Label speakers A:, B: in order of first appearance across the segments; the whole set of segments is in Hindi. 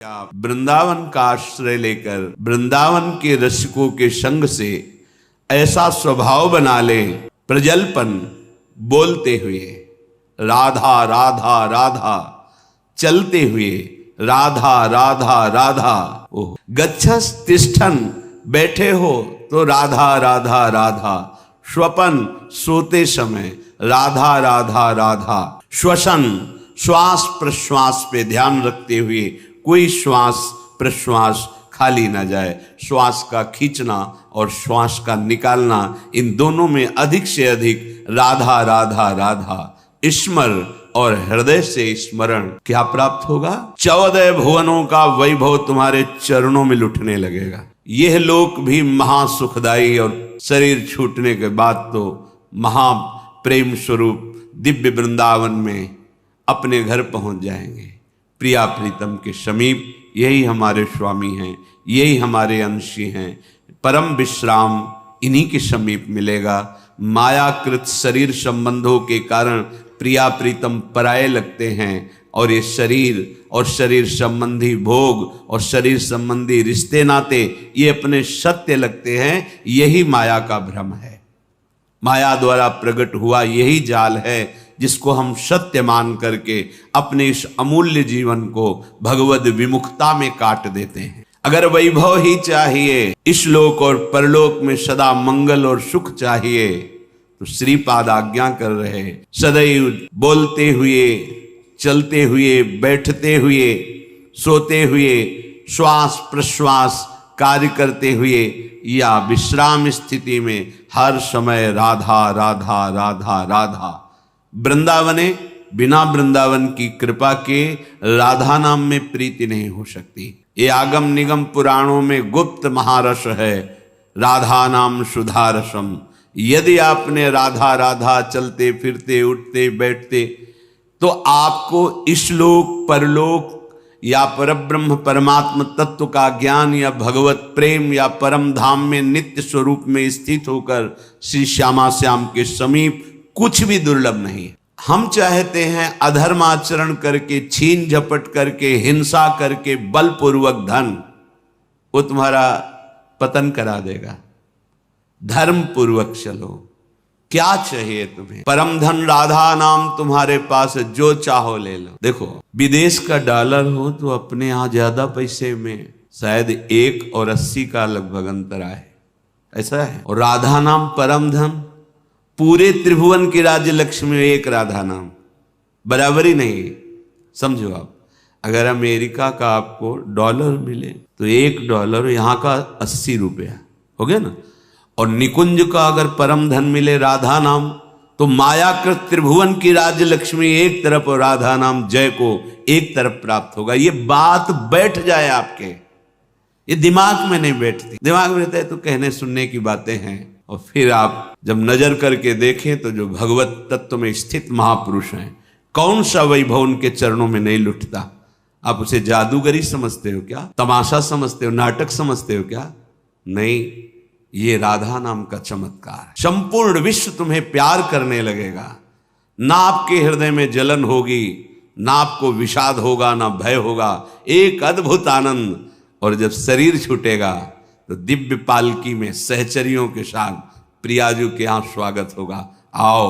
A: वृंदावन का आश्रय लेकर वृंदावन के रसिकों के संग से ऐसा स्वभाव बना ले, प्रजल्पन बोलते हुए राधा राधा राधा, चलते हुए राधा राधा राधा, गच्छस तिष्ठन बैठे हो तो राधा राधा राधा, स्वपन सोते समय राधा राधा राधा, श्वसन श्वास प्रश्वास पे ध्यान रखते हुए कोई श्वास प्रश्वास खाली ना जाए, श्वास का खींचना और श्वास का निकालना, इन दोनों में अधिक से अधिक राधा राधा राधा स्मर और हृदय से स्मरण क्या प्राप्त होगा? 14 भुवनों का वैभव तुम्हारे चरणों में लुटने लगेगा। यह लोक भी महासुखदायी और शरीर छूटने के बाद तो महा प्रेम स्वरूप दिव्य वृंदावन में अपने घर पहुंच जाएंगे। प्रिया प्रीतम के समीप यही हमारे स्वामी हैं, यही हमारे अंशी हैं। परम विश्राम इन्हीं के समीप मिलेगा। मायाकृत शरीर संबंधों के कारण प्रिया प्रीतम पराये लगते हैं और ये शरीर और शरीर संबंधी भोग और शरीर संबंधी रिश्ते नाते ये अपने सत्य लगते हैं। यही माया का भ्रम है। माया द्वारा प्रकट हुआ यही जाल है जिसको हम सत्य मान करके अपने इस अमूल्य जीवन को भगवद विमुखता में काट देते हैं। अगर वैभव ही चाहिए, इस लोक और परलोक में सदा मंगल और सुख चाहिए, तो श्रीपाद आज्ञा कर रहे सदैव बोलते हुए, चलते हुए, बैठते हुए, सोते हुए, श्वास प्रश्वास कार्य करते हुए या विश्राम स्थिति में हर समय राधा राधा राधा राधा। वृंदावने बिना वृंदावन की कृपा के राधा नाम में प्रीति नहीं हो सकती। ये आगम निगम पुराणों में गुप्त महारस है, राधा नाम सुधारसम। यदि आपने राधा राधा चलते फिरते उठते बैठते तो आपको इस लोक परलोक या परब्रह्म परमात्म तत्व का ज्ञान या भगवत प्रेम या परम धाम में नित्य स्वरूप में स्थित होकर श्री श्यामा श्याम के समीप कुछ भी दुर्लभ नहीं। हम चाहते हैं अधर्माचरण करके, छीन झपट करके, हिंसा करके, बलपूर्वक धन, वो तुम्हारा पतन करा देगा। धर्म पूर्वक चलो। क्या चाहिए तुम्हें? परम धन राधा नाम तुम्हारे पास, जो चाहो ले लो। देखो, विदेश का डॉलर हो तो अपने यहाँ ज्यादा पैसे में शायद 1 और 80 का लगभग अंतर आए, ऐसा है। और राधा नाम परम धन, पूरे त्रिभुवन की राज्य लक्ष्मी एक राधा नाम, बराबरी नहीं। समझो आप, अगर अमेरिका का आपको डॉलर मिले तो $1 यहाँ का 80 रुपया हो गया ना। और निकुंज का अगर परम धन मिले राधा नाम, तो मायाकृत त्रिभुवन की राज्य लक्ष्मी एक तरफ और राधा नाम जय को एक तरफ प्राप्त होगा। ये बात बैठ जाए आपके, ये दिमाग में नहीं बैठती। दिमाग में रहता है तो कहने सुनने की बातें हैं, और फिर आप जब नजर करके देखें तो जो भगवत तत्व में स्थित महापुरुष हैं, कौन सा वैभव उनके चरणों में नहीं लुटता? आप उसे जादूगरी समझते हो क्या? तमाशा समझते हो? नाटक समझते हो क्या? नहीं, ये राधा नाम का चमत्कार। संपूर्ण विश्व तुम्हें प्यार करने लगेगा। ना आपके हृदय में जलन होगी, ना आपको विषाद होगा, ना भय होगा। एक अद्भुत आनंद। और जब शरीर छूटेगा तो दिव्य पालकी में सहचरियों के साथ प्रियाजू के यहाँ स्वागत होगा। आओ,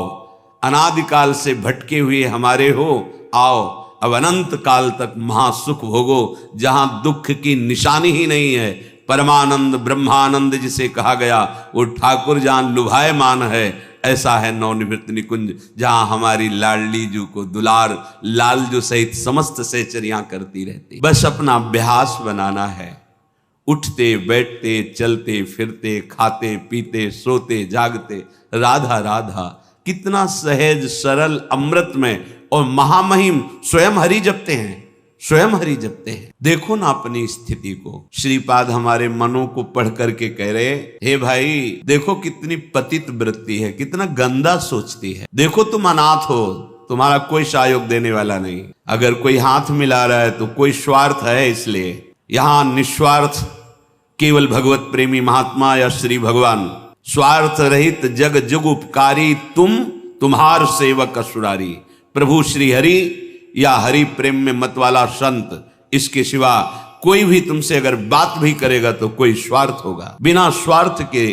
A: अनादिकाल से भटके हुए हमारे हो, आओ अब अनंत काल तक महासुख भोगो, जहां दुख की निशानी ही नहीं है। परमानंद ब्रह्मानंद जिसे कहा गया, वो ठाकुर जहां लुभायमान है, ऐसा है नवनिवृत्त निकुंज, जहां हमारी लाडली जू को दुलार लालजू सहित समस्त सहचरियां करती रहती। बस अपना अभ्यास बनाना है। उठते बैठते चलते फिरते खाते पीते सोते जागते राधा राधा, कितना सहज सरल अमृतमय और महामहिम। स्वयं हरि जपते हैं, स्वयं हरि जपते हैं। देखो ना अपनी स्थिति को। श्रीपाद हमारे मनों को पढ़ करके कह रहे, हे भाई देखो कितनी पतित वृत्ति है, कितना गंदा सोचती है। देखो तुम अनाथ हो, तुम्हारा कोई सहयोग देने वाला नहीं। अगर कोई हाथ मिला रहा है तो कोई स्वार्थ है, इसलिए यहां निस्वार्थ केवल भगवत प्रेमी महात्मा या श्री भगवान, स्वार्थ रहित जग जुग उपकारी, तुम तुम्हार सेवक असुरारी। प्रभु श्री हरि या हरि प्रेम में मतवाला संत, इसके सिवा कोई भी तुमसे अगर बात भी करेगा तो कोई स्वार्थ होगा। बिना स्वार्थ के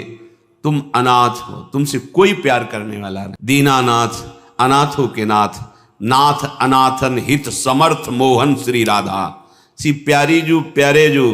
A: तुम अनाथ हो, तुमसे कोई प्यार करने वाला नहीं। दीनानाथ अनाथों के नाथ, नाथ अनाथन हित समर्थ मोहन श्री राधा। सी प्यारी जू प्यारे जू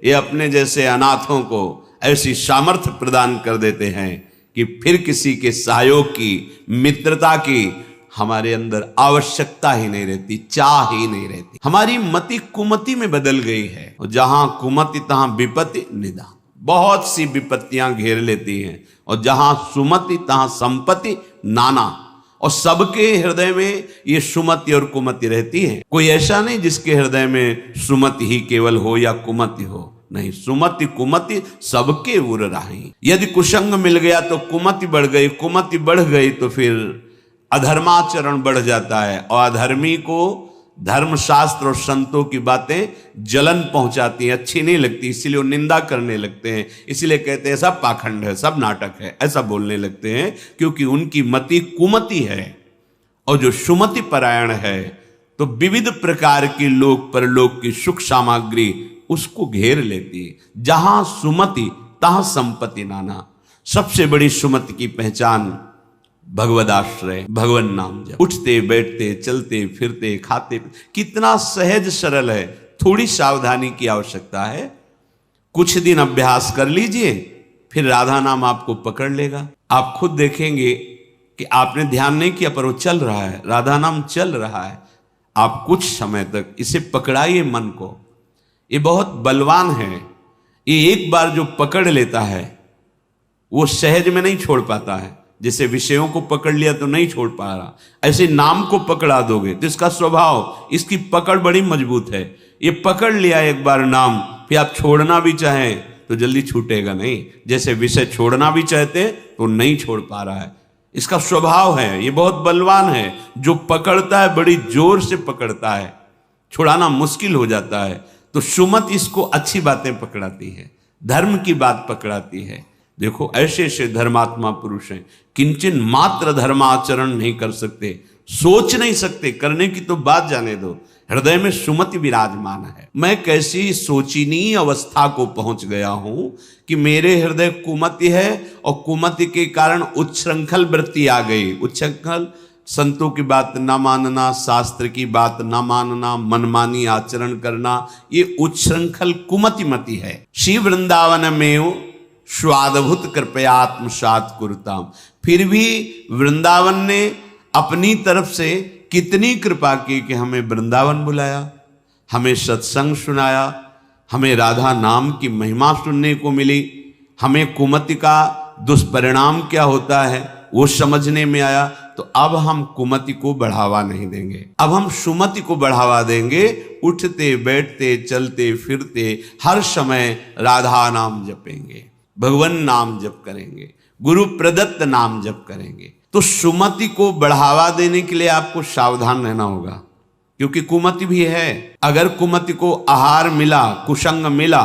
A: ये अपने जैसे अनाथों को ऐसी सामर्थ्य प्रदान कर देते हैं कि फिर किसी के सहयोग की, मित्रता की हमारे अंदर आवश्यकता ही नहीं रहती, चाह ही नहीं रहती। हमारी मति कुमति में बदल गई है, और जहां कुमति तहां विपत्ति निदान। बहुत सी विपत्तियां घेर लेती हैं, और जहां सुमति तहां संपत्ति नाना। और सबके हृदय में ये सुमति और कुमति रहती है। कोई ऐसा नहीं जिसके हृदय में सुमति ही केवल हो या कुमति हो, नहीं, सुमति कुमति सबके उर राही। यदि कुसंग मिल गया तो कुमति बढ़ गई, कुमति बढ़ गई तो फिर अधर्माचरण बढ़ जाता है, और अधर्मी को धर्मशास्त्र और संतों की बातें जलन पहुंचाती हैं, अच्छी नहीं लगती, इसीलिए वो निंदा करने लगते हैं। इसीलिए कहते हैं सब पाखंड है, सब नाटक है, ऐसा बोलने लगते हैं, क्योंकि उनकी मति कुमति है। और जो सुमति परायण है तो विविध प्रकार की लोक परलोक की सुख सामग्री उसको घेर लेती है। जहां सुमति तहां संपत्ति नाना। सबसे बड़ी सुमति की पहचान भगवदाश्रय, भगवन नाम जप। उठते बैठते चलते फिरते खाते, कितना सहज सरल है। थोड़ी सावधानी की आवश्यकता है। कुछ दिन अभ्यास कर लीजिए, फिर राधा नाम आपको पकड़ लेगा। आप खुद देखेंगे कि आपने ध्यान नहीं किया पर वो चल रहा है, राधा नाम चल रहा है। आप कुछ समय तक इसे पकड़ाइए मन को, ये बहुत बलवान है। ये एक बार जो पकड़ लेता है वो सहज में नहीं छोड़ पाता है। जैसे विषयों को पकड़ लिया तो नहीं छोड़ पा रहा, ऐसे नाम को पकड़ा दोगे तो इसका स्वभाव, इसकी पकड़ बड़ी मजबूत है। ये पकड़ लिया एक बार नाम, फिर आप छोड़ना भी चाहें तो जल्दी छूटेगा नहीं। जैसे विषय छोड़ना भी चाहते तो नहीं छोड़ पा रहा है, इसका स्वभाव है। ये बहुत बलवान है, जो पकड़ता है बड़ी जोर से पकड़ता है, छुड़ाना मुश्किल हो जाता है। तो सुमति इसको अच्छी बातें पकड़ाती है, धर्म की बात पकड़ाती है। देखो ऐसे ऐसे धर्मात्मा पुरुष हैं, किंचन मात्र धर्माचरण नहीं कर सकते, सोच नहीं सकते, करने की तो बात जाने दो। हृदय में सुमति विराजमान है। मैं कैसी सोचनीय अवस्था को पहुंच गया हूं कि मेरे हृदय कुमति है, और कुमति के कारण उच्छृंखल वृत्ति आ गई। उच्छृंखल संतों की बात न मानना, शास्त्र की बात न मानना, मनमानी आचरण करना, ये उच्छृंखल कुमति मति है। श्री वृंदावन में स्वादभूत कृपया आत्मसात कुरुताम। फिर भी वृंदावन ने अपनी तरफ से कितनी कृपा की कि हमें वृंदावन बुलाया, हमें सत्संग सुनाया, हमें राधा नाम की महिमा सुनने को मिली, हमें कुमति का दुष्परिणाम क्या होता है वो समझने में आया। तो अब हम कुमति को बढ़ावा नहीं देंगे, अब हम सुमति को बढ़ावा देंगे। उठते बैठते चलते फिरते हर समय राधा नाम जपेंगे, भगवान नाम जप करेंगे, गुरु प्रदत्त नाम जप करेंगे। तो सुमति को बढ़ावा देने के लिए आपको सावधान रहना होगा, क्योंकि कुमति भी है। अगर कुमति को आहार मिला, कुसंग मिला,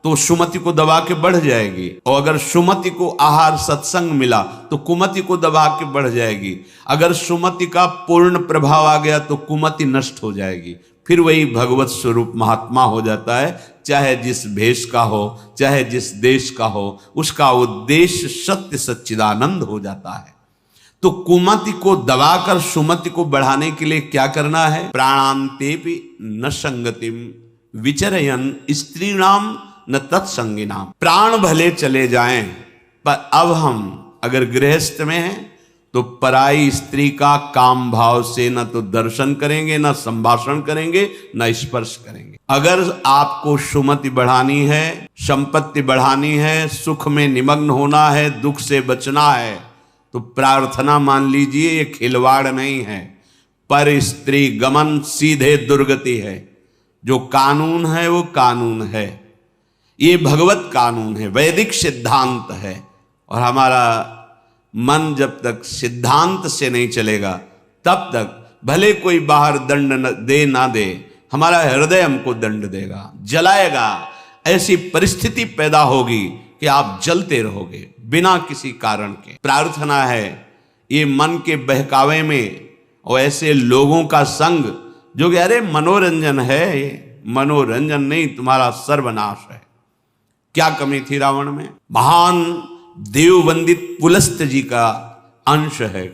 A: तो सुमति को दबा के बढ़ जाएगी, और अगर सुमति को आहार सत्संग मिला तो कुमति को दबा के बढ़ जाएगी। अगर सुमति का पूर्ण प्रभाव आ गया तो कुमति नष्ट हो जाएगी, फिर वही भगवत स्वरूप महात्मा हो जाता है। चाहे जिस भेष का हो, चाहे जिस देश का हो, उसका उद्देश्य सत्य सच्चिदानंद हो जाता है। तो कुमति को दबाकर सुमति को बढ़ाने के लिए क्या करना है? प्राणांतेपि न संगतिम विचरयन स्त्रीणाम न तत्संगिनाम। प्राण भले चले जाएं, पर अब हम अगर गृहस्थ में हैं तो पराई स्त्री का काम भाव से न तो दर्शन करेंगे, न संभाषण करेंगे, न स्पर्श करेंगे। अगर आपको सुमति बढ़ानी है, संपत्ति बढ़ानी है, सुख में निमग्न होना है, दुख से बचना है, तो प्रार्थना मान लीजिए ये खिलवाड़ नहीं है, पर स्त्री गमन सीधे दुर्गति है। जो कानून है वो कानून है, ये भगवत कानून है, वैदिक सिद्धांत है। और हमारा मन जब तक सिद्धांत से नहीं चलेगा तब तक भले कोई बाहर दंड दे ना दे, हमारा हृदय हमको दंड देगा, जलाएगा। ऐसी परिस्थिति पैदा होगी कि आप जलते रहोगे बिना किसी कारण के। प्रार्थना है ये मन के बहकावे में और ऐसे लोगों का संग जो कि अरे मनोरंजन है, ये मनोरंजन नहीं, तुम्हारा सर्वनाश है। क्या कमी थी रावण में? महान देववंदित पुलस्त जी का अंश है,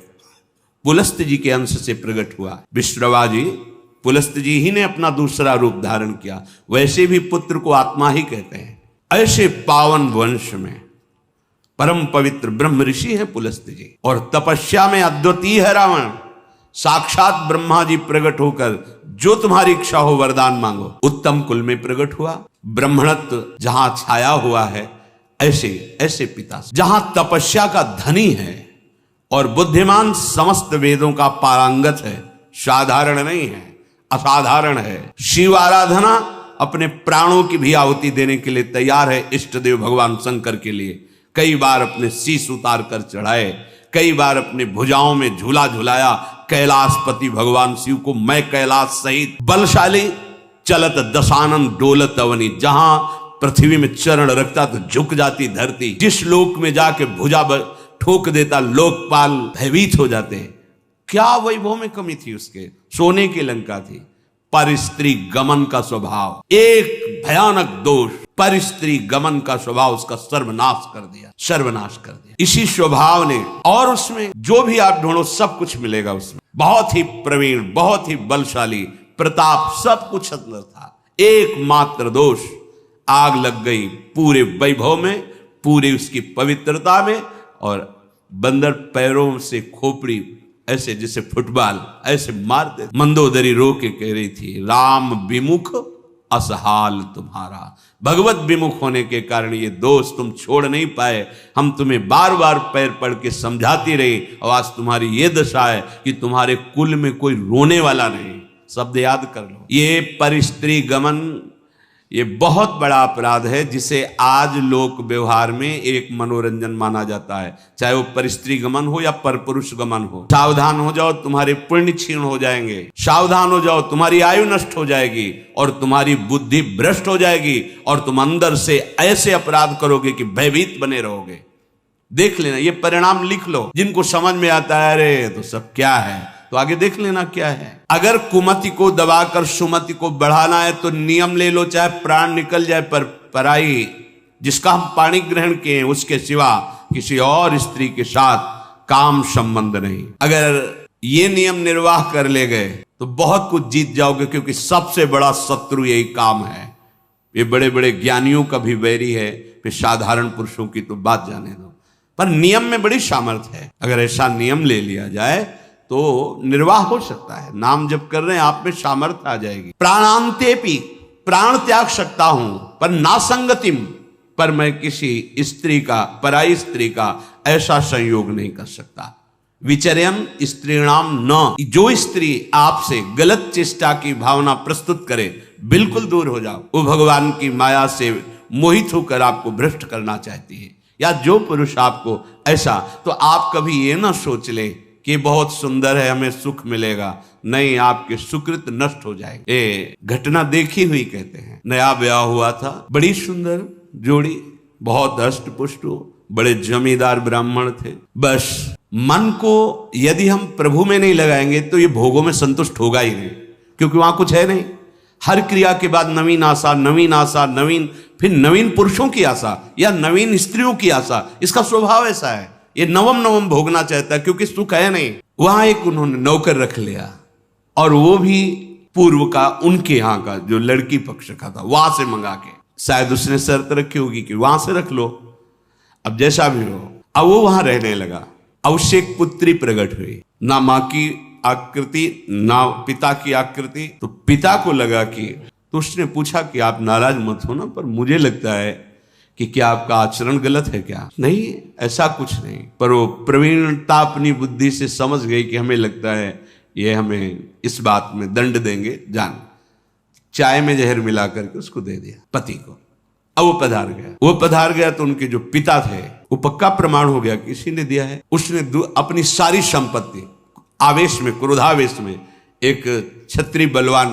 A: पुलस्त जी के अंश से प्रकट हुआ। विश्रवा जी, पुलस्त जी ही ने अपना दूसरा रूप धारण किया। वैसे भी पुत्र को आत्मा ही कहते हैं। ऐसे पावन वंश में परम पवित्र ब्रह्म ऋषि है पुलस्त जी, और तपस्या में अद्वितीय है रावण। साक्षात ब्रह्मा जी प्रकट होकर जो तुम्हारी इच्छा हो वरदान मांगो। उत्तम कुल में प्रकट हुआ, ब्राह्मणत्व जहां छाया हुआ है, ऐसे ऐसे पिता, जहां तपस्या का धनी है और बुद्धिमान समस्त वेदों का पारंगत है, साधारण नहीं है, असाधारण है। शिव आराधना अपने प्राणों की भी आहुति देने के लिए तैयार है। इष्ट देव भगवान शंकर के लिए कई बार अपने शीश उतार कर चढ़ाए, कई बार अपने भुजाओं में झूला झुलाया। कैलाशपति भगवान शिव को मैं कैलाश सहित बलशाली चलत दशानन डोलत अवनी, जहां पृथ्वी में चरण रखता तो झुक जाती धरती, जिस लोक में जाके भुजा ठोक देता लोकपाल भयभीत हो जाते। क्या वैभव में कमी थी उसके? सोने की लंका थी। पर स्त्री गमन का स्वभाव, एक भयानक दोष, पर स्त्री गमन का स्वभाव उसका सर्वनाश कर दिया, सर्वनाश कर दिया इसी स्वभाव ने। और उसमें जो भी आप ढूंढो सब कुछ मिलेगा उसमें। बहुत ही प्रवीण, बहुत ही बलशाली, प्रताप, सब कुछ अंदर था। एकमात्र दोष, आग लग गई पूरे वैभव में, पूरी उसकी पवित्रता में। और बंदर पैरों से खोपड़ी ऐसे जैसे फुटबॉल ऐसे मारते। मंदोदरी रो के कह रही थी, राम विमुख असहाल तुम्हारा। भगवत विमुख होने के कारण ये दोष तुम छोड़ नहीं पाए। हम तुम्हें बार बार पैर पड़ के समझाती रही, और आज तुम्हारी ये दशा है कि तुम्हारे कुल में कोई रोने वाला नहीं। शब्द याद कर लो। ये परिस्त्री गमन, ये बहुत बड़ा अपराध है, जिसे आज लोक व्यवहार में एक मनोरंजन माना जाता है। चाहे वो परिस्त्री गमन हो या परपुरुष गमन हो। सावधान हो जाओ, तुम्हारे पुण्य क्षीण हो जाएंगे। सावधान हो जाओ, तुम्हारी आयु नष्ट हो जाएगी और तुम्हारी बुद्धि भ्रष्ट हो जाएगी, और तुम अंदर से ऐसे अपराध करोगे कि भयभीत बने रहोगे। देख लेना, ये परिणाम लिख लो। जिनको समझ में आता है अरे तो सब क्या है, तो आगे देख लेना क्या है। अगर कुमति को दबाकर सुमति को बढ़ाना है तो नियम ले लो, चाहे प्राण निकल जाए, पर पराई जिसका हम पाणी ग्रहण किए हैं उसके सिवा किसी और स्त्री के साथ काम संबंध नहीं। अगर ये नियम निर्वाह कर ले गए तो बहुत कुछ जीत जाओगे, क्योंकि सबसे बड़ा शत्रु यही काम है। ये बड़े बड़े ज्ञानियों का भी वैरी है, फिर साधारण पुरुषों की तो बात जाने दो। पर नियम में बड़ी सामर्थ्य है। अगर ऐसा नियम ले लिया जाए तो निर्वाह हो सकता है। नाम जब कर रहे हैं आप में सामर्थ्य आ जाएगी। प्राणांतेपि, प्राण त्याग सकता हूं, पर नासंगतिम, पर मैं किसी स्त्री का, पराई स्त्री का ऐसा संयोग नहीं कर सकता। विचर्यन स्त्रीणाम न, जो स्त्री आपसे गलत चेष्टा की भावना प्रस्तुत करे बिल्कुल दूर हो जाओ। वो भगवान की माया से मोहित होकर आपको भ्रष्ट करना चाहती है। या जो पुरुष आपको ऐसा, तो आप कभी ये ना सोच ले कि बहुत सुंदर है हमें सुख मिलेगा। नहीं, आपके सुकृत नष्ट हो जाएंगे। ये घटना देखी हुई कहते हैं। नया ब्याह हुआ था, बड़ी सुंदर जोड़ी, बहुत हष्ट पुष्ट, बड़े जमींदार ब्राह्मण थे। बस मन को यदि हम प्रभु में नहीं लगाएंगे तो ये भोगों में संतुष्ट होगा ही नहीं, क्योंकि वहां कुछ है नहीं। हर क्रिया के बाद नवीन आशा, नवीन आशा, नवीन, फिर नवीन पुरुषों की आशा या नवीन स्त्रियों की आशा। इसका स्वभाव ऐसा है, ये नवम नवम भोगना चाहता है, क्योंकि सुख है नहीं। वहां एक उन्होंने नौकर रख लिया, और वो भी पूर्व का, उनके यहाँ का जो लड़की पक्ष का था, वहां से मंगा के। शायद उसने शर्त रखी होगी कि वहां से रख लो, अब जैसा भी हो। अब वो वहां रहने लगा। अब उससे एक पुत्री प्रकट हुई, ना माँ की आकृति ना पिता की आकृति। तो पिता को लगा कि, तो उसने पूछा कि आप नाराज मत हो ना, पर मुझे लगता है कि क्या आपका आचरण गलत है क्या? नहीं, ऐसा कुछ नहीं। पर वो प्रवीणता अपनी बुद्धि से समझ गई कि हमें लगता है ये हमें इस बात में दंड देंगे। जान, चाय में जहर मिला करके उसको दे दिया पति को। अब वो पधार गया तो उनके जो पिता थे, वो पक्का प्रमाण हो गया कि इसी ने दिया है। उसने अपनी सारी संपत्ति आवेश में, क्रोधावेश में, एक क्षत्रिय बलवान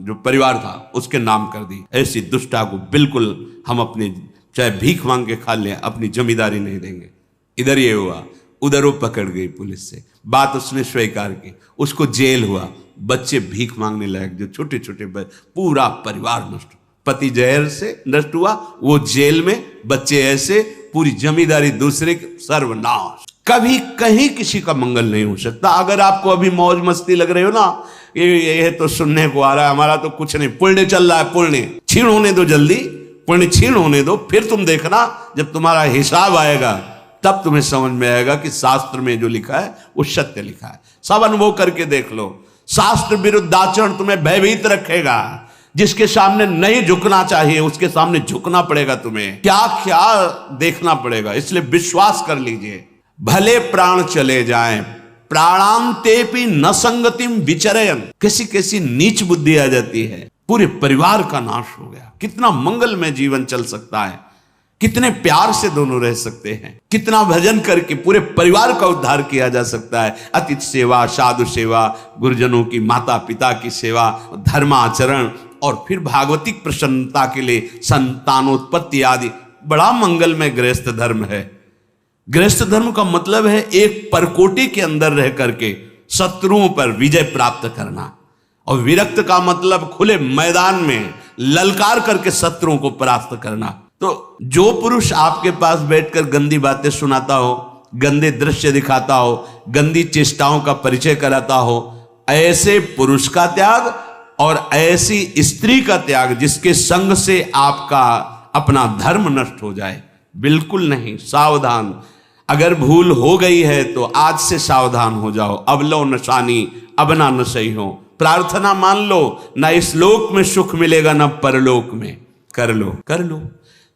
A: जो परिवार था उसके नाम कर दी। ऐसी दुष्टा को बिल्कुल हम अपने, चाहे भीख मांग के खा लें, अपनी जमींदारी नहीं देंगे। इधर ये हुआ, उधर वो पकड़ गई पुलिस से, बात उसने स्वीकार की, उसको जेल हुआ। बच्चे भीख मांगने लायक, जो छोटे छोटे पूरा परिवार नष्ट। पति जहर से नष्ट हुआ, वो जेल में, बच्चे ऐसे, पूरी जमींदारी दूसरे के, सर्वनाश। कभी कहीं किसी का मंगल नहीं हो सकता। अगर आपको अभी मौज मस्ती लग रही हो ना, ये तो सुनने को आ रहा है, हमारा तो कुछ नहीं, पुण्य चल रहा है, पुण्य छीण होने दो, जल्दी पुण्य छीण होने दो, फिर तुम देखना जब तुम्हारा हिसाब आएगा तब तुम्हें समझ में आएगा कि शास्त्र में जो लिखा है वो सत्य लिखा है। सब अनुभव करके देख लो। शास्त्र विरुद्ध आचरण तुम्हें भयभीत रखेगा। जिसके सामने नहीं झुकना चाहिए उसके सामने झुकना पड़ेगा, तुम्हें क्या क्या देखना पड़ेगा। इसलिए विश्वास कर लीजिए, भले प्राण चले जाएं, प्राणांतेपि न संगतिम विचरयन। कैसी कैसी नीच बुद्धि आ जाती है, पूरे परिवार का नाश हो गया। कितना मंगलमय जीवन चल सकता है, कितने प्यार से दोनों रह सकते हैं, कितना भजन करके पूरे परिवार का उद्धार किया जा सकता है। अतिथि सेवा, साधु सेवा, गुरुजनों की, माता पिता की सेवा, धर्माचरण, और फिर भागवतिक प्रसन्नता के लिए संतानोत्पत्ति आदि। बड़ा मंगलमय गृहस्थ धर्म है। गृहस्थ धर्म का मतलब है एक परकोटि के अंदर रह करके शत्रुओं पर विजय प्राप्त करना, और विरक्त का मतलब खुले मैदान में ललकार करके शत्रुओं को परास्त करना। तो जो पुरुष आपके पास बैठकर गंदी बातें सुनाता हो, गंदे दृश्य दिखाता हो, गंदी चेष्टाओं का परिचय कराता हो, ऐसे पुरुष का त्याग और ऐसी स्त्री का त्याग जिसके संग से आपका अपना धर्म नष्ट हो जाए, बिल्कुल नहीं। सावधान। अगर भूल हो गई है तो आज से सावधान हो जाओ। अब लो नशानी, अब ना नशई हो। प्रार्थना मान लो, ना इस लोक में सुख मिलेगा ना परलोक में। कर लो, कर लो।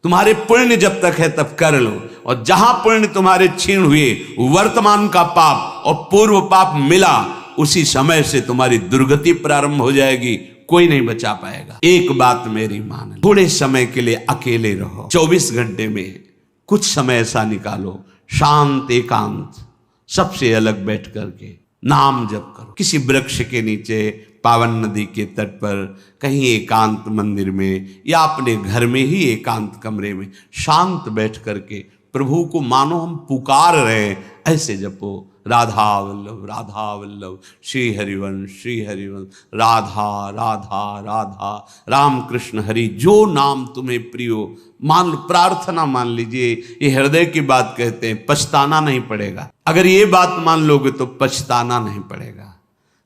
A: तुम्हारे पुण्य जब तक है तब कर लो, और जहां पुण्य तुम्हारे छीण हुए, वर्तमान का पाप और पूर्व पाप मिला, उसी समय से तुम्हारी दुर्गति प्रारंभ हो जाएगी। कोई नहीं बचा पाएगा। एक बात मेरी मान, थोड़े समय के लिए अकेले रहो। 24 घंटे में कुछ समय ऐसा निकालो, शांत एकांत, सबसे अलग बैठ करके नाम जप करो। किसी वृक्ष के नीचे, पावन नदी के तट पर, कहीं एकांत मंदिर में, या अपने घर में ही एकांत कमरे में शांत बैठ करके प्रभु को मानो हम पुकार रहे, ऐसे जपो। राधा वल्लभ, राधा वल्लभ, श्री हरिवंश, श्री हरिवंश, राधा राधा राधा, राम कृष्ण हरि, जो नाम तुम्हें प्रियो मान लो। प्रार्थना मान लीजिए। ये हृदय की बात कहते हैं, पछताना नहीं पड़ेगा। अगर ये बात मान लोगे तो पछताना नहीं पड़ेगा।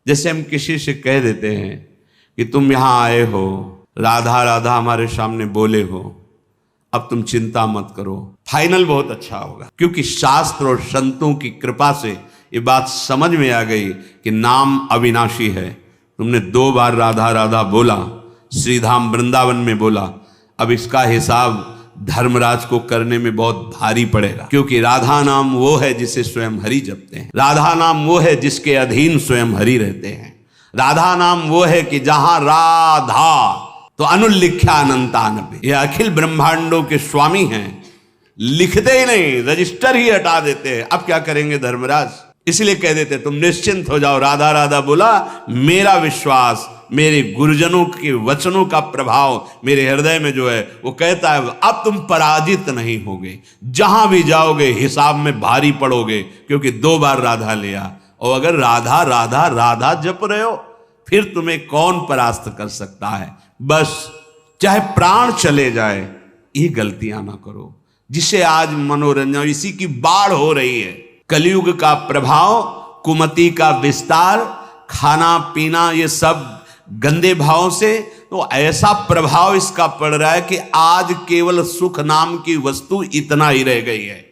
A: जैसे हम किसी से कह देते हैं कि तुम यहाँ आए हो, राधा राधा हमारे सामने बोले हो, अब तुम चिंता मत करो, फाइनल बहुत अच्छा होगा। क्योंकि शास्त्र और संतों की कृपा से ये बात समझ में आ गई कि नाम अविनाशी है। तुमने 2 बार राधा राधा बोला, श्रीधाम वृंदावन में बोला, अब इसका हिसाब धर्मराज को करने में बहुत भारी पड़ेगा। क्योंकि राधा नाम वो है जिसे स्वयं हरि जपते हैं। राधा नाम वो है जिसके अधीन स्वयं हरि रहते हैं। राधा नाम वो है कि जहां राधा तो अनुल्लिख्या अनंतानबे, ये अखिल ब्रह्मांडों के स्वामी हैं। लिखते ही नहीं, रजिस्टर ही हटा देते हैं। अब क्या करेंगे धर्मराज? इसलिए कह देते तुम निश्चिंत हो जाओ। राधा राधा बोला, मेरा विश्वास, मेरे गुरुजनों के वचनों का प्रभाव मेरे हृदय में जो है वो कहता है अब तुम पराजित नहीं होगे। जहां भी जाओगे हिसाब में भारी पड़ोगे, क्योंकि 2 बार राधा लिया। और अगर राधा राधा राधा जप रहे हो, फिर तुम्हें कौन परास्त कर सकता है? बस चाहे प्राण चले जाए, ये गलतियां ना करो। जिसे आज मनोरंजन, इसी की बाढ़ हो रही है। कलयुग का प्रभाव, कुमति का विस्तार, खाना पीना, ये सब गंदे भाव से, तो ऐसा प्रभाव इसका पड़ रहा है कि आज केवल सुख नाम की वस्तु इतना ही रह गई है।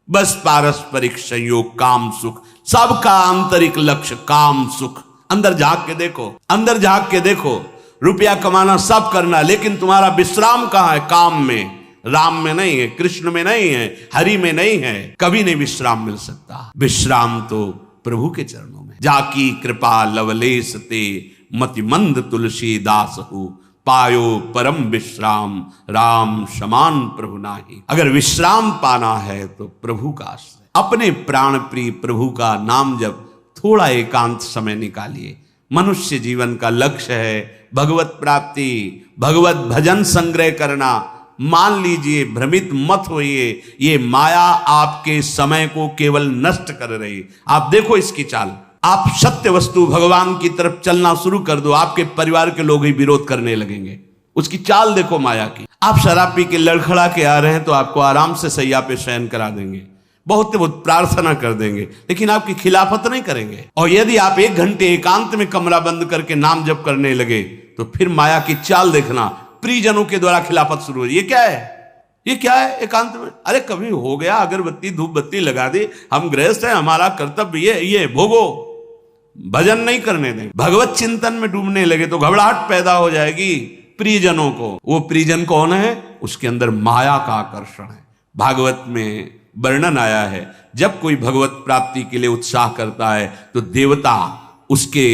A: बस पारस्परिक संयोग, काम सुख, सबका आंतरिक लक्ष्य काम सुख। अंदर झांक के देखो, अंदर झांक के देखो। रुपया कमाना सब करना, लेकिन तुम्हारा विश्राम कहां है? काम में, राम में नहीं है, कृष्ण में नहीं है, हरि में नहीं है। कभी नहीं विश्राम मिल सकता। विश्राम तो प्रभु के चरणों में। जाकी कृपा लवलेश ते मति मंद तुलसीदास हु, पायो परम विश्राम राम समान प्रभु नाही। अगर विश्राम पाना है तो प्रभु का आश्रय, अपने प्राण प्रिय प्रभु का नाम जब थोड़ा एकांत समय निकालिए। मनुष्य जीवन का लक्ष्य है भगवत प्राप्ति, भगवत भजन संग्रह करना। मान लीजिए, भ्रमित मत होइए, ये माया आपके समय को केवल नष्ट कर रही। आप देखो इसकी चाल, आप सत्य वस्तु भगवान की तरफ चलना शुरू कर दो, आपके परिवार के लोग ही विरोध करने लगेंगे। उसकी चाल देखो माया की। आप शराब पी के लड़खड़ा के आ रहे हैं तो आपको आराम से सैया पे शयन करा देंगे, बहुत प्रार्थना कर देंगे, लेकिन आपकी खिलाफत नहीं करेंगे। और यदि आप 1 घंटे एकांत में कमरा बंद करके नाम जप करने लगे तो फिर माया की चाल देखना, प्रियजनों के द्वारा खिलाफत शुरू हो। ये क्या है, ये क्या है एकांत में? अरे कभी हो गया, अगरबत्ती धूप बत्ती लगा दी, हम गृहस्थ हैं, हमारा कर्तव्य ये भोगो, भजन नहीं करने दें। भगवत चिंतन में डूबने लगे तो घबराहट पैदा हो जाएगी प्रियजनों को। वो प्रियजन कौन है? उसके अंदर माया का आकर्षण है। भागवत में वर्णन आया है, जब कोई भगवत प्राप्ति के लिए उत्साह करता है तो देवता उसके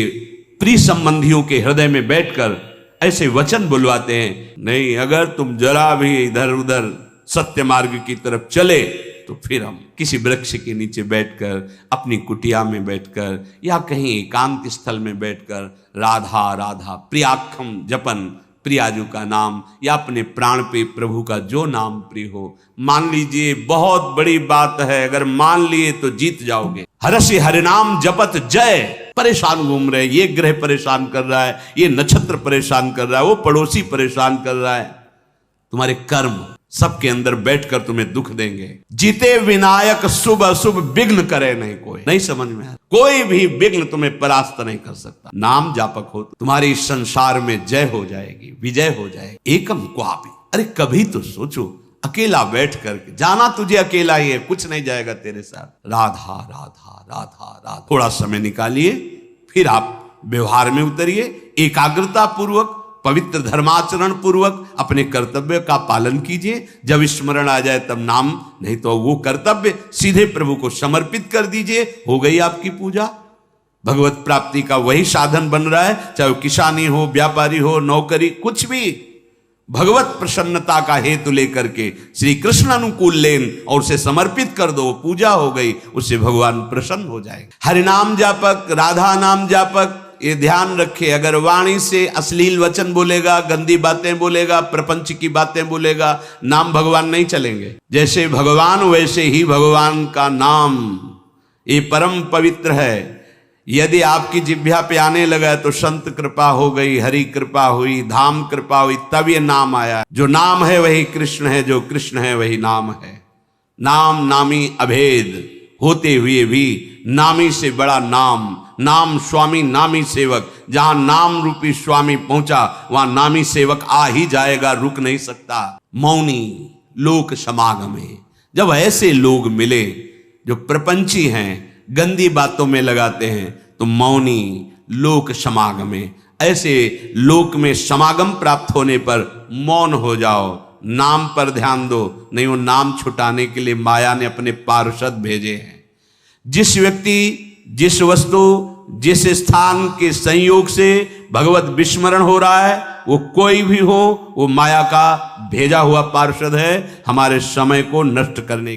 A: प्रिय संबंधियों के हृदय में बैठकर ऐसे वचन बुलवाते हैं, नहीं अगर तुम जरा भी इधर उधर सत्य मार्ग की तरफ चले तो फिर हम किसी वृक्ष के नीचे बैठकर, अपनी कुटिया में बैठकर या कहीं एकांत स्थल में बैठकर राधा राधा प्रियाखम जपन, प्रियाजू का नाम या अपने प्राण पे प्रभु का जो नाम प्रिय हो। मान लीजिए, बहुत बड़ी बात है, अगर मान लिए तो जीत जाओगे। हरषि हरिनाम जपत जय। परेशान घूम रहे, ये ग्रह परेशान कर रहा है, ये नक्षत्र परेशान कर रहा है, वो पड़ोसी परेशान कर रहा है, तुम्हारे कर्म सबके अंदर बैठकर तुम्हें दुख देंगे। जीते विनायक शुभ अशुभ विघ्न करे नहीं कोई। नहीं समझ में आया? कोई भी विघ्न तुम्हें परास्त नहीं कर सकता। नाम जापक हो तो तुम्हारी संसार में जय हो जाएगी, विजय हो जाएगी। एकम क्वापि, अरे कभी तो सोचो, अकेला बैठ करके, जाना तुझे अकेला ही है, कुछ नहीं जाएगा तेरे साथ। राधा राधा राधा राधा। थोड़ा समय निकालिए, फिर आप व्यवहार में उतरिए, एकाग्रता पूर्वक, पवित्र धर्माचरण पूर्वक अपने कर्तव्य का पालन कीजिए। जब स्मरण आ जाए तब नाम, नहीं तो वो कर्तव्य सीधे प्रभु को समर्पित कर दीजिए, हो गई आपकी पूजा। भगवत प्राप्ति का वही साधन बन रहा है, चाहे वो किसानी हो, व्यापारी हो, नौकरी, कुछ भी भगवत प्रसन्नता का हेतु लेकर के श्री कृष्ण अनुकूल लेन और उसे समर्पित कर दो, पूजा हो गई, उससे भगवान प्रसन्न हो जाएंगे। हरिनाम जापक, राधा नाम जापक, ये ध्यान रखे, अगर वाणी से अश्लील वचन बोलेगा, गंदी बातें बोलेगा, प्रपंच की बातें बोलेगा, नाम भगवान नहीं चलेंगे। जैसे भगवान वैसे ही भगवान का नाम, ये परम पवित्र है। यदि आपकी जिह्वा पे आने लगा तो संत कृपा हो गई, हरि कृपा हुई, धाम कृपा हुई, तब ये नाम आया। जो नाम है वही कृष्ण है, जो कृष्ण है वही नाम है। नाम नामी अभेद होते हुए भी नामी से बड़ा नाम, नाम स्वामी नामी सेवक। जहां नाम रूपी स्वामी पहुंचा वहां नामी सेवक आ ही जाएगा, रुक नहीं सकता। मौनी लोक समागमे, जब ऐसे लोग मिले जो प्रपंची हैं, गंदी बातों में लगाते हैं, तो मौनी लोक समागमे, ऐसे लोक में समागम प्राप्त होने पर मौन हो जाओ, नाम पर ध्यान दो। नहीं, वो नाम छुटाने के लिए माया ने अपने पार्षद भेजे हैं। जिस व्यक्ति, जिस वस्तु, जिस स्थान के संयोग से भगवत विस्मरण हो रहा है, वो कोई भी हो, वो माया का भेजा हुआ पार्षद है हमारे समय को नष्ट करने